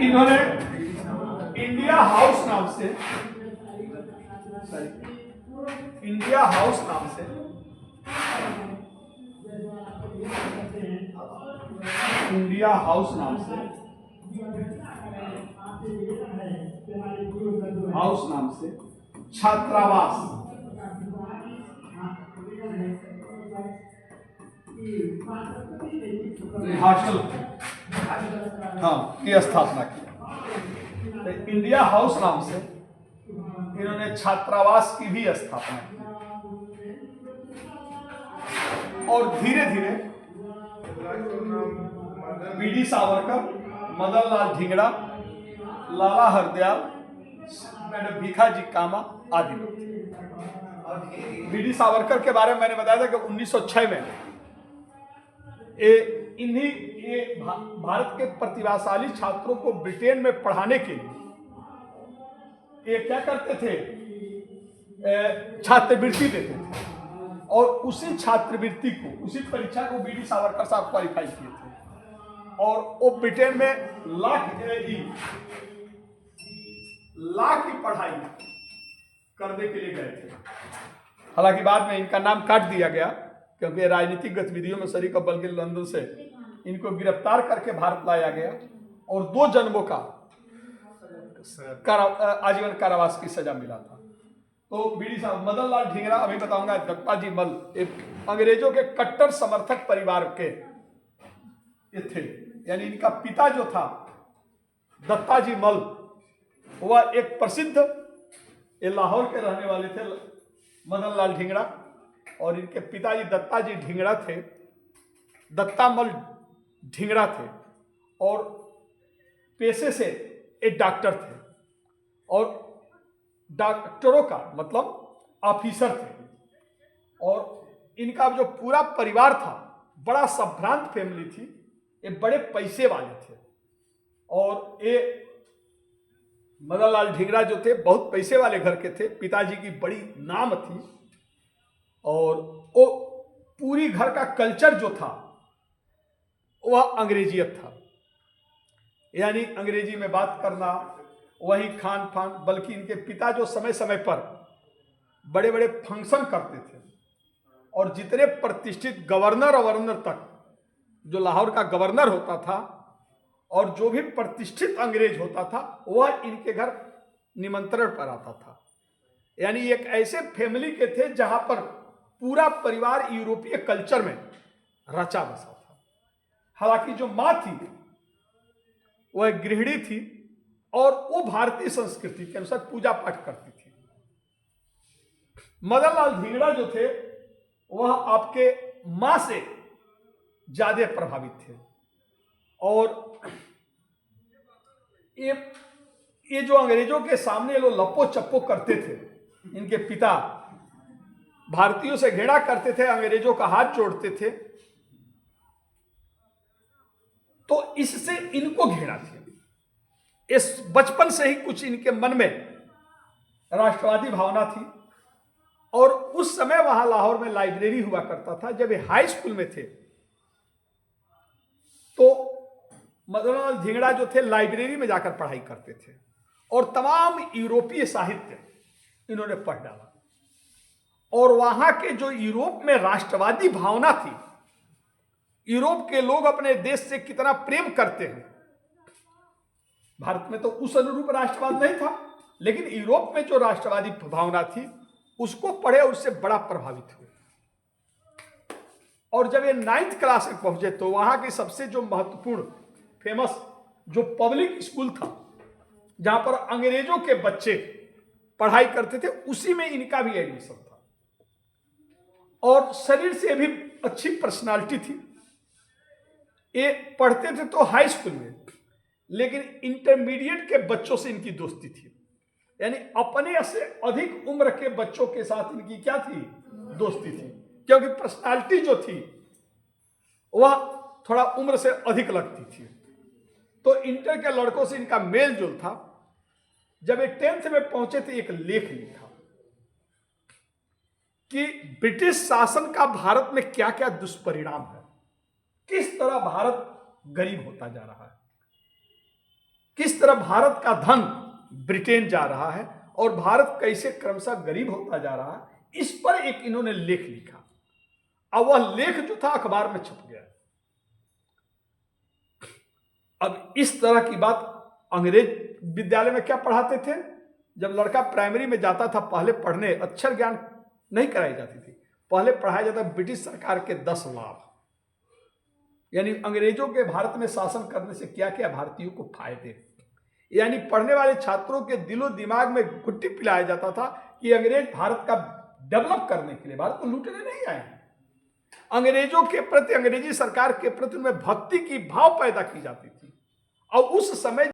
इन्होंने India house नाम से इंडिया हाउस नाम से इंडिया हाउस नाम से छात्रावास हॉस्टल की स्थापना की। तो इंडिया हाउस नाम से इन्होंने छात्रावास की भी स्थापना की और धीरे धीरे बीडी सावरकर, मदन लाल धिंगड़ा, लाला हरदयाल, मैडम भीखाजी कामा आदि लोग थे। बीडी सावरकर के बारे में मैंने बताया था कि 1906 में ये भारत के प्रतिभाशाली छात्रों को ब्रिटेन में पढ़ाने के लिए ये क्या करते थे, छात्रवृत्ति देते थे और उसी छात्रवृत्ति को, उसी परीक्षा को बीडी सावरकर साहब क्वालिफाई किए थे और वो ब्रिटेन में लॉ की पढ़ाई करने के लिए गए थे। हालांकि बाद में इनका नाम काट दिया गया क्योंकि राजनीतिक गतिविधियों में शरीक, बल्कि लंदन से इनको गिरफ्तार करके भारत लाया गया और 2 जन्मों का आजीवन कारावास की सजा मिला था। तो बीडी साहब, मदन लाल धिंगड़ा अभी बताऊंगा, दत्ता जी मल एक अंग्रेजों के कट्टर समर्थक परिवार के ये थे। यानी इनका पिता जो था दत्ता जी मल, वह एक प्रसिद्ध लाहौर के रहने वाले थे, मदन लाल धिंगड़ा, और इनके पिताजी दत्ता जी धिंगड़ा थे, दत्ता मल धिंगड़ा थे और पेशे से एक डॉक्टर थे और डॉक्टरों का मतलब ऑफिसर थे। और इनका जो पूरा परिवार था बड़ा संभ्रांत फैमिली थी, ये बड़े पैसे वाले थे और ये मदन लाल धिंगड़ा जो थे बहुत पैसे वाले घर के थे, पिताजी की बड़ी नाम थी और वो पूरी घर का कल्चर जो था वह अंग्रेजियत था। यानी अंग्रेजी में बात करना, वही खान पान, बल्कि इनके पिता जो समय समय पर बड़े बड़े फंक्शन करते थे और जितने प्रतिष्ठित गवर्नर तक, जो लाहौर का गवर्नर होता था और जो भी प्रतिष्ठित अंग्रेज होता था वह इनके घर निमंत्रण पर आता था। यानी एक ऐसे फैमिली के थे जहां पर पूरा परिवार यूरोपीय कल्चर में रचा बसा था। हालांकि जो मां थी वह गृहिणी थी और वो भारतीय संस्कृति के अनुसार पूजा पाठ करती थी। मदन लाल धिंगड़ा जो थे वह आपके मां से ज्यादा प्रभावित थे और ये जो अंग्रेजों के सामने लोग लप्पो चप्पो करते थे, इनके पिता भारतीयों से घृणा करते थे, अंग्रेजों का हाथ जोड़ते थे, तो इससे इनको घृणा थी। इस बचपन से ही कुछ इनके मन में राष्ट्रवादी भावना थी और उस समय वहां लाहौर में लाइब्रेरी हुआ करता था। जब ये हाई स्कूल में थे तो मदन लाल धिंगड़ा जो थे लाइब्रेरी में जाकर पढ़ाई करते थे और तमाम यूरोपीय साहित्य इन्होंने पढ़ डाला और वहां के जो यूरोप में राष्ट्रवादी भावना थी, यूरोप के लोग अपने देश से कितना प्रेम करते हैं, भारत में तो उस अनुरूप राष्ट्रवाद नहीं था, लेकिन यूरोप में जो राष्ट्रवादी भावना थी उसको पढ़े और उससे बड़ा प्रभावित हुए। और जब ये 9th क्लास में पहुंचे तो वहां के सबसे जो महत्वपूर्ण फेमस जो पब्लिक स्कूल था जहां पर अंग्रेजों के बच्चे पढ़ाई करते थे, उसी में इनका भी एडमिशन था और शरीर से भी अच्छी पर्सनालिटी थी। ये पढ़ते थे तो हाई स्कूल में, लेकिन इंटरमीडिएट के बच्चों से इनकी दोस्ती थी। यानी अपने से अधिक उम्र के बच्चों के साथ इनकी क्या थी, दोस्ती थी, क्योंकि पर्सनालिटी जो थी वह थोड़ा उम्र से अधिक लगती थी। तो इंटर के लड़कों से इनका मेल जोल था। जब ये 10th में पहुंचे थे एक लेख लिखा कि ब्रिटिश शासन का भारत में क्या क्या दुष्परिणाम है, किस तरह भारत गरीब होता जा रहा है, किस किस तरह भारत का धन ब्रिटेन जा रहा है और भारत कैसे क्रमशः गरीब होता जा रहा है, इस पर एक इन्होंने लेख लिखा। अब वह लेख जो था अखबार में छप गया। अब इस तरह की बात अंग्रेज विद्यालय में क्या पढ़ाते थे, जब लड़का प्राइमरी में जाता था पहले पढ़ने, अक्षर ज्ञान नहीं कराई जाती थी, पहले पढ़ाया जाता ब्रिटिश सरकार के 10 लाभ, यानी अंग्रेजों के भारत में शासन करने से क्या क्या भारतीयों को फायदे। यानी पढ़ने वाले छात्रों के दिलो दिमाग में गुट्टी पिलाया जाता था कि अंग्रेज भारत का डेवलप करने के लिए, भारत को लूटने नहीं आए हैं। अंग्रेजों के प्रति, अंग्रेजी सरकार के प्रति उनमें भक्ति की भाव पैदा की जाती थी। और उस समय